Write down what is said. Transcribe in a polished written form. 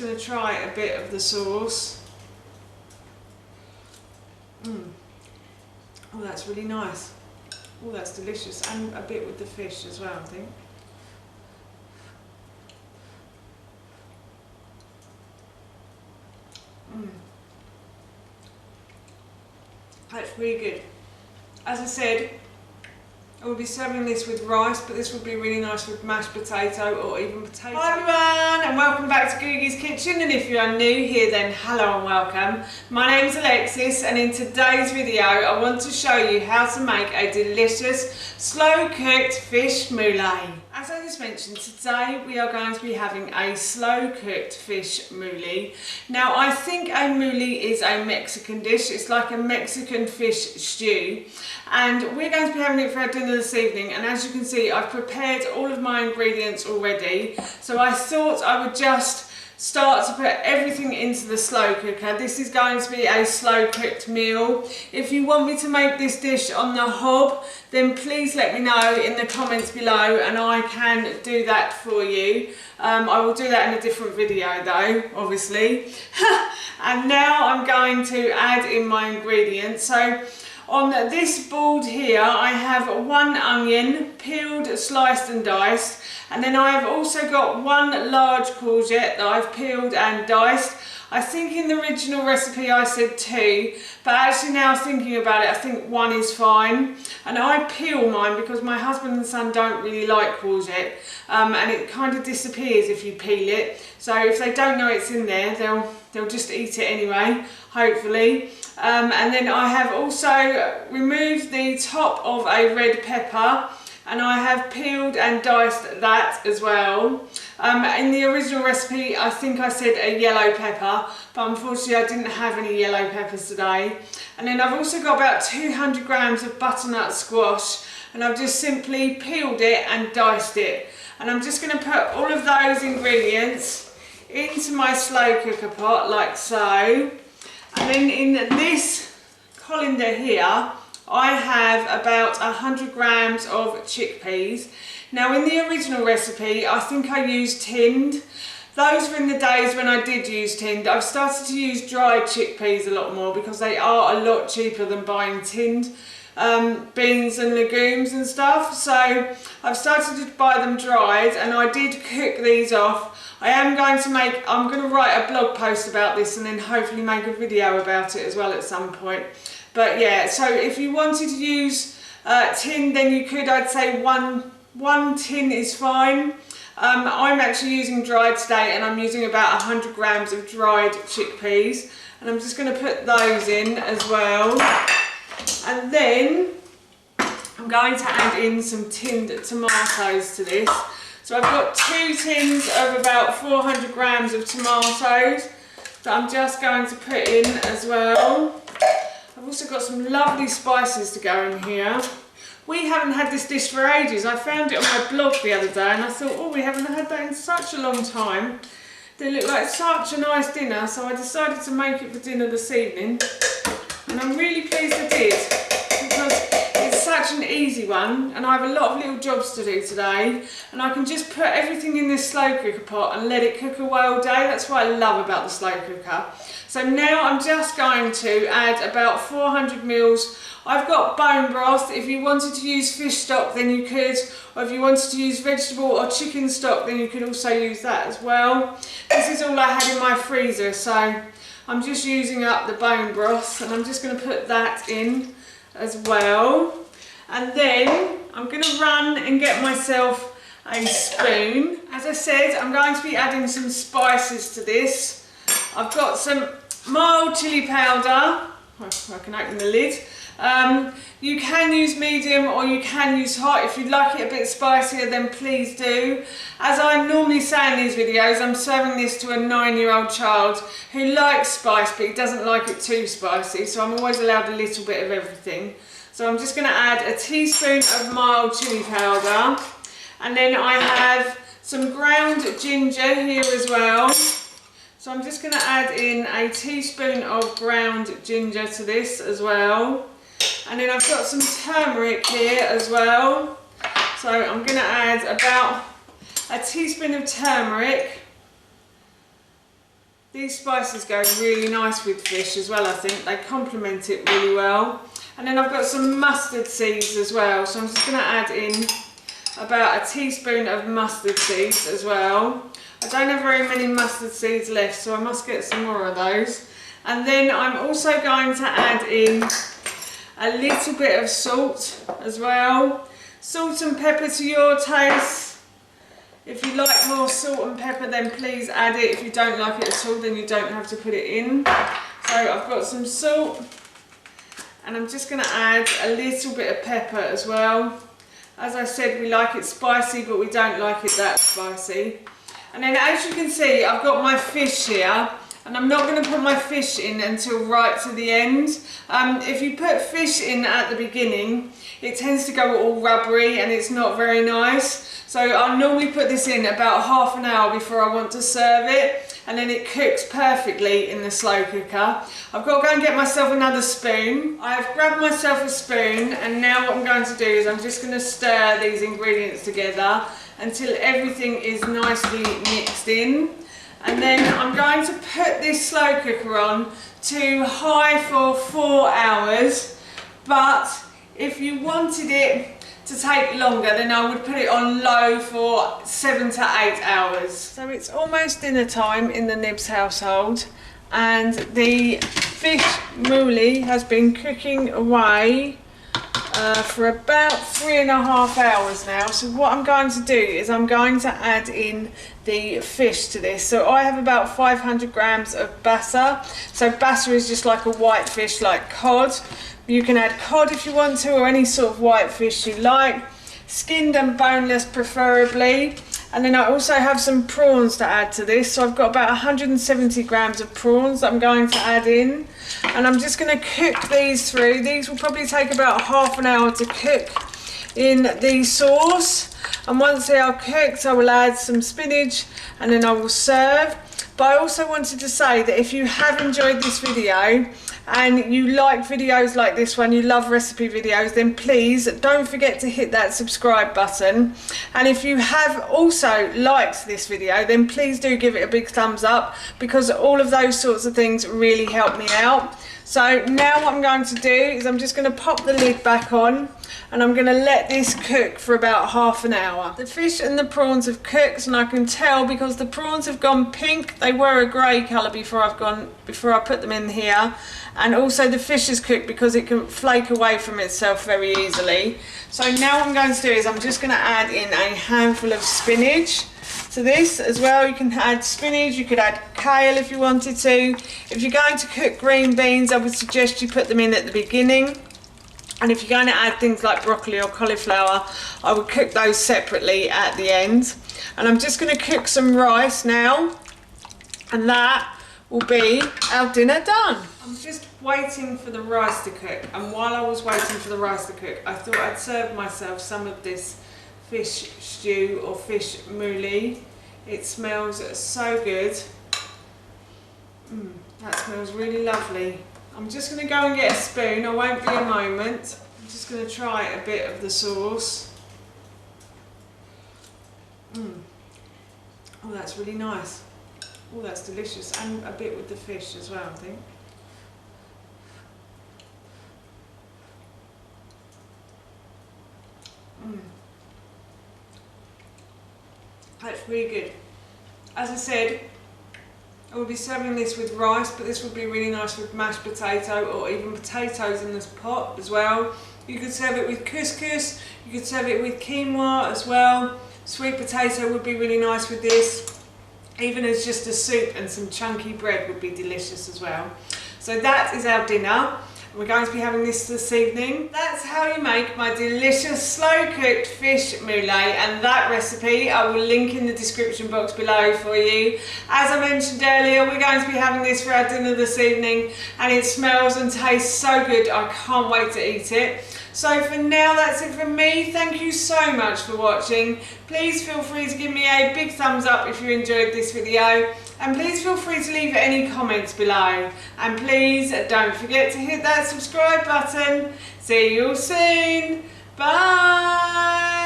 going to try a bit of the sauce. Oh, that's really nice. Oh, that's delicious, and a bit with the fish as well, I think. That's really good. As I said, I will be serving this with rice, but this would be really nice with mashed potato or even potato. Hi everyone, and welcome back to Googie's Kitchen, and if you are new here then hello and welcome. My name is Alexis, and in today's video I want to show you how to make a delicious slow cooked fish molee. As I just mentioned, today we are going to be having a slow cooked fish molee. Now I think a molee is a Mexican dish. It's like a Mexican fish stew, and we're going to be having it for our dinner this evening. And as you can see, I've prepared all of my ingredients already, so I thought I would just start to put everything into the slow cooker. This is going to be a slow cooked meal. If you want me to make this dish on the hob, then please let me know in the comments below and I can do that for you. I will do that in a different video though, obviously. And now I'm going to add in my ingredients. So on this board here I have 1 onion, peeled, sliced and diced. And then I have also got 1 large courgette that I've peeled and diced. I think in the original recipe I said 2, but actually now thinking about it, I think 1 is fine. And I peel mine because my husband and son don't really like courgette, and it kind of disappears if you peel it. So if they don't know it's in there, they'll just eat it anyway, hopefully. And then I have also removed the top of a red pepper, and I have peeled and diced that as well. In the original recipe I think I said a yellow pepper, but unfortunately I didn't have any yellow peppers today. And then I've also got about 200 grams of butternut squash, and I've just simply peeled it and diced it. And I'm just going to put all of those ingredients into my slow cooker pot like so. And then in this colander here I have about 100 grams of chickpeas. Now in the original recipe I think I used tinned. Those were in the days when I did use tinned. I've started to use dried chickpeas a lot more because they are a lot cheaper than buying tinned beans and legumes and stuff. So I've started to buy them dried, and I did cook these off. I'm going to write a blog post about this and then hopefully make a video about it as well at some point. But yeah, so if you wanted to use tin, then you could, I'd say one tin is fine. I'm actually using dried today, and I'm using about 100 grams of dried chickpeas, and I'm just going to put those in as well. And then I'm going to add in some tinned tomatoes to this. So I've got 2 tins of about 400 grams of tomatoes that I'm just going to put in as well. I've also got some lovely spices to go in here. We haven't had this dish for ages. I found it on my blog the other day and I thought, oh, we haven't had that in such a long time. They look like such a nice dinner, so I decided to make it for dinner this evening. And I'm really pleased I did, because it's such an easy one, and I have a lot of little jobs to do today, and I can just put everything in this slow cooker pot and let it cook away all day. That's what I love about the slow cooker. So now I'm just going to add about 400 mils. I've got bone broth. If you wanted to use fish stock then you could, or if you wanted to use vegetable or chicken stock then you could also use that as well. This is all I had in my freezer, so I'm just using up the bone broth, and I'm just going to put that in as well. And then I'm going to run and get myself a spoon. As I said, I'm going to be adding some spices to this. I've got some mild chili powder. I can open the lid. You can use medium or you can use hot. If you'd like it a bit spicier, then please do. As I normally say in these videos, I'm serving this to a 9-year-old child who likes spice but he doesn't like it too spicy, so I'm always allowed a little bit of everything. So I'm just going to add a teaspoon of mild chili powder, and then I have some ground ginger here as well. So I'm just going to add in a teaspoon of ground ginger to this as well. And then I've got some turmeric here as well. So I'm going to add about a teaspoon of turmeric. These spices go really nice with fish as well, I think. They complement it really well. And then I've got some mustard seeds as well. So I'm just going to add in about a teaspoon of mustard seeds as well. I don't have very many mustard seeds left, so I must get some more of those. And then I'm also going to add in a little bit of salt as well. Salt and pepper to your taste. If you like more salt and pepper, then please add it. If you don't like it at all, then you don't have to put it in. So I've got some salt, and I'm just going to add a little bit of pepper as well. As I said, we like it spicy, but we don't like it that spicy. And then as you can see, I've got my fish here, and I'm not going to put my fish in until right to the end. If you put fish in at the beginning, it tends to go all rubbery and it's not very nice. So I normally put this in about half an hour before I want to serve it, and then it cooks perfectly in the slow cooker. I've got to go and get myself another spoon. I've grabbed myself a spoon, and now what I'm going to do is I'm just going to stir these ingredients together until everything is nicely mixed in. And then I'm going to put this slow cooker on to high for 4 hours, but if you wanted it to take longer, then I would put it on low for 7 to 8 hours. So it's almost dinner time in the Nibs household, and the fish Molee has been cooking away for about 3.5 hours now. So what I'm going to do is I'm going to add in the fish to this. So I have about 500 grams of basa. So basa is just like a white fish, like cod. You can add cod if you want to, or any sort of white fish you like, skinned and boneless preferably. And then I also have some prawns to add to this. So I've got about 170 grams of prawns that I'm going to add in. And I'm just going to cook these through. These will probably take about half an hour to cook in the sauce. And once they are cooked, I will add some spinach and then I will serve. But I also wanted to say that if you have enjoyed this video and you like videos like this one, you love recipe videos, then please don't forget to hit that subscribe button. And if you have also liked this video, then please do give it a big thumbs up, because all of those sorts of things really help me out. So now what I'm going to do is I'm just going to pop the lid back on, and I'm going to let this cook for about half an hour. The fish and the prawns have cooked, and I can tell because the prawns have gone pink. They were a grey colour before I put them in here, and also the fish is cooked because it can flake away from itself very easily. So now what I'm going to do is I'm just going to add in a handful of spinach to this as well. You can add spinach, you could add kale if you wanted to. If you're going to cook green beans, I would suggest you put them in at the beginning. And if you're going to add things like broccoli or cauliflower, I would cook those separately at the end. And I'm just going to cook some rice now, and that will be our dinner done. I'm just waiting for the rice to cook, and while I was waiting for the rice to cook, I thought I'd serve myself some of this fish stew or fish Molee. It smells so good. That smells really lovely. I'm just going to go and get a spoon. I won't be a moment. I'm just going to try a bit of the sauce. Oh, that's really nice. Oh, that's delicious. And a bit with the fish as well, I think. That's really good. As I said, I will be serving this with rice, but this would be really nice with mashed potato or even potatoes in this pot as well. You could serve it with couscous, you could serve it with quinoa as well. Sweet potato would be really nice with this. Even as just a soup, and some chunky bread would be delicious as well. So that is our dinner. We're going to be having this evening. That's how you make my delicious slow cooked fish Molee, and that recipe I will link in the description box below for you. As I mentioned earlier, we're going to be having this for our dinner this evening, and it smells and tastes so good. I can't wait to eat it. So for now, that's it from me. Thank you so much for watching. Please feel free to give me a big thumbs up if you enjoyed this video, and please feel free to leave any comments below. And please don't forget to hit that subscribe button. See you all soon. Bye.